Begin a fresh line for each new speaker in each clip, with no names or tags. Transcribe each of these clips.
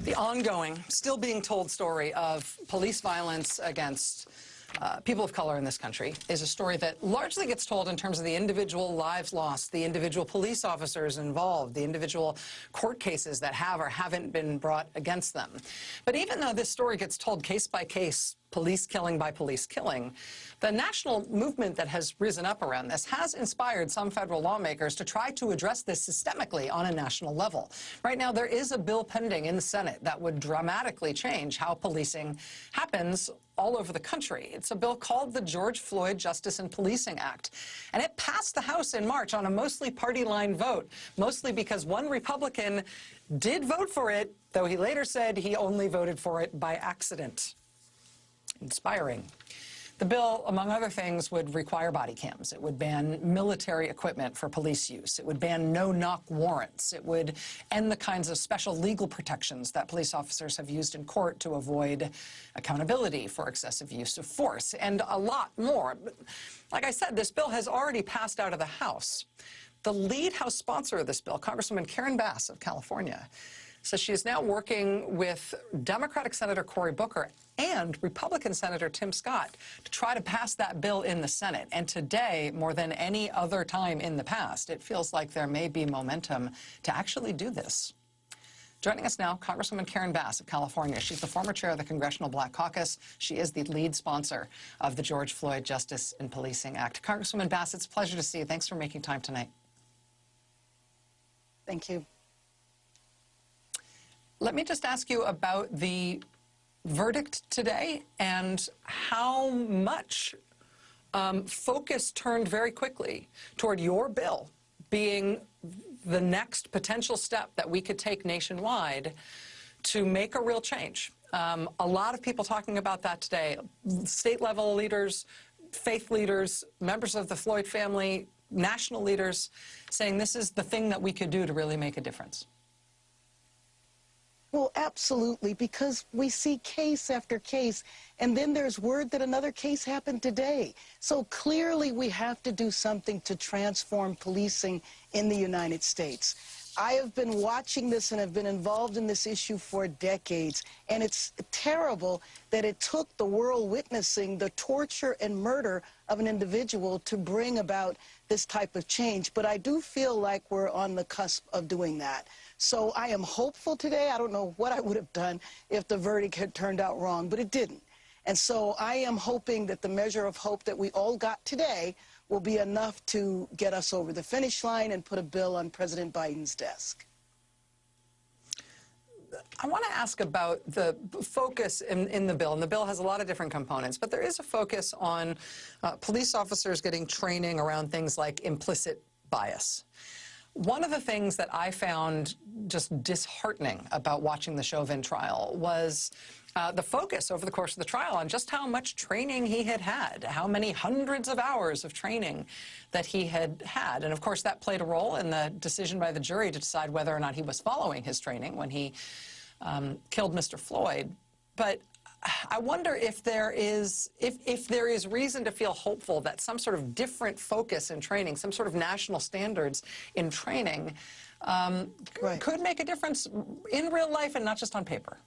The ongoing, still being told story of police violence against people of color in this country is a story that largely gets told in terms of the individual lives lost, the individual police officers involved, the individual court cases that have or haven't been brought against them. But even though this story gets told case by case, police killing by police killing, the national movement that has risen up around this has inspired some federal lawmakers to try to address this systemically on a national level. Right now, there is a bill pending in the Senate that would dramatically change how policing happens all over the country. It's a bill called the George Floyd Justice and Policing Act. And it passed the House in March on a mostly party line vote, mostly because one Republican did vote for it, though he later said he only voted for it by accident. Inspiring. The bill, among other things, would require body cams. It would ban military equipment for police use. It would ban no-knock warrants. It would end the kinds of special legal protections that police officers have used in court to avoid accountability for excessive use of force, and a lot more. But like I said, this bill has already passed out of the House. The lead House sponsor of this bill, Congresswoman Karen Bass of California, says she is now working with Democratic Senator Cory Booker and Republican Senator Tim Scott to try to pass that bill in the Senate. And today, more than any other time in the past, it feels like there may be momentum to actually do this. Joining us now, Congresswoman Karen Bass of California. She's the former chair of the Congressional Black Caucus. She is the lead sponsor of the George Floyd Justice and Policing Act. Congresswoman Bass, it's a pleasure to see you. Thanks for making time tonight.
Thank you.
Let me just ask you about the verdict today and how much focus turned very quickly toward your bill being the next potential step that we could take nationwide to make a real change. A lot of people talking about that today, state-level leaders, faith leaders, members of the Floyd family, national leaders, saying this is the thing that we could do to really make a difference.
Well, absolutely, because we see case after case, and then there's word that another case happened today. So clearly we have to do something to transform policing in the United States. I have been watching this and have been involved in this issue for decades, and it's terrible that it took the world witnessing the torture and murder of an individual to bring about this type of change. But I do feel like we're on the cusp of doing that. So I am hopeful today. I don't know what I would have done if the verdict had turned out wrong, but it didn't. And so I am hoping that the measure of hope that we all got today will be enough to get us over the finish line and put a bill on President Biden's desk.
I want to ask about the focus in the bill, and the bill has a lot of different components, but there is a focus on police officers getting training around things like implicit bias. One of the things that I found just disheartening about watching the Chauvin trial was the focus over the course of the trial on just how much training he had had, how many hundreds of hours of training that he had had. And of course, that played a role in the decision by the jury to decide whether or not he was following his training when he killed Mr. Floyd. But I wonder if there is reason to feel hopeful that some sort of different focus in training, some sort of national standards in training could make a difference in real life and not just on paper.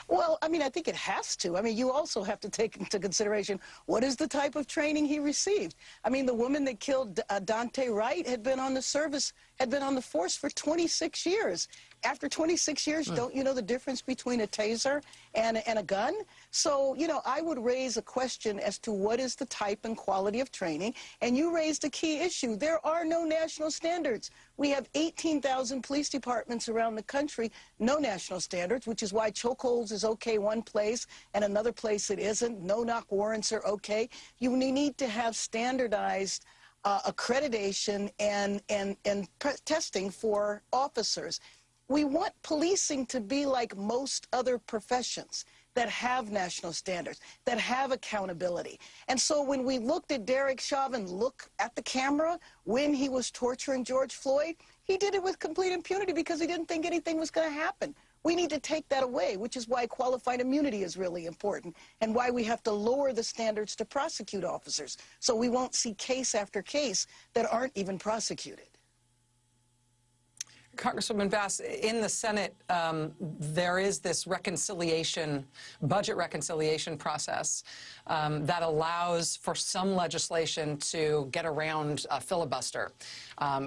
Well, I mean, I think it has to. I mean, you also have to take into consideration what is the type of training he received. I mean, the woman that killed Dante Wright had been on the force for 26 years. After 26 years, don't you know the difference between a taser and a gun? So, you know, I would raise a question as to what is the type and quality of training. And you raised a key issue. There are no national standards. We have 18,000 police departments around the country, no national standards, which is why chokeholds is okay one place and another place it isn't. No-knock warrants are okay. You need to have standardized accreditation and testing for officers. We want policing to be like most other professions that have national standards, that have accountability. And so when we looked at Derek Chauvin look at the camera when he was torturing George Floyd, he did it with complete impunity because he didn't think anything was going to happen. We need to take that away, which is why qualified immunity is really important and why we have to lower the standards to prosecute officers so we won't see case after case that aren't even prosecuted.
Congresswoman Bass, in the Senate, there is this budget reconciliation process that allows for some legislation to get around a filibuster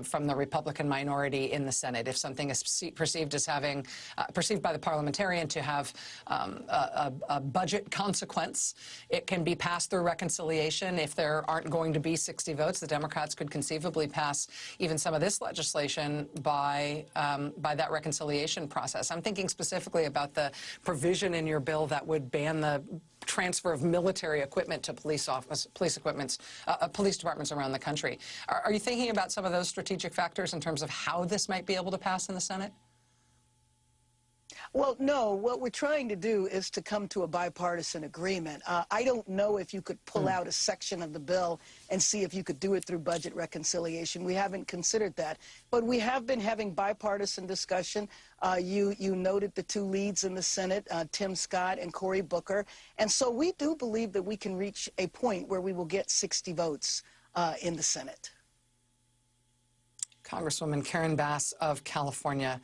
from the Republican minority in the Senate. If something is perceived as having, perceived by the parliamentarian to have a budget consequence, it can be passed through reconciliation. If there aren't going to be 60 votes, the Democrats could conceivably pass even some of this legislation by that reconciliation process. I'm thinking specifically about the provision in your bill that would ban the transfer of military equipment to police departments around the country. Are you thinking about some of those strategic factors in terms of how this might be able to pass in the Senate?
Well, no. What we're trying to do is to come to a bipartisan agreement. I don't know if you could pull out a section of the bill and see if you could do it through budget reconciliation. We haven't considered that. But we have been having bipartisan discussion. You noted the two leads in the Senate, Tim Scott and Cory Booker. And so we do believe that we can reach a point where we will get 60 votes in the Senate.
Congresswoman Karen Bass of California,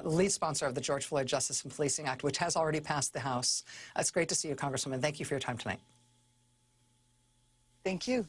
lead sponsor of the George Floyd Justice and Policing Act, which has already passed the House. It's great to see you, Congresswoman. Thank you for your time tonight.
Thank you.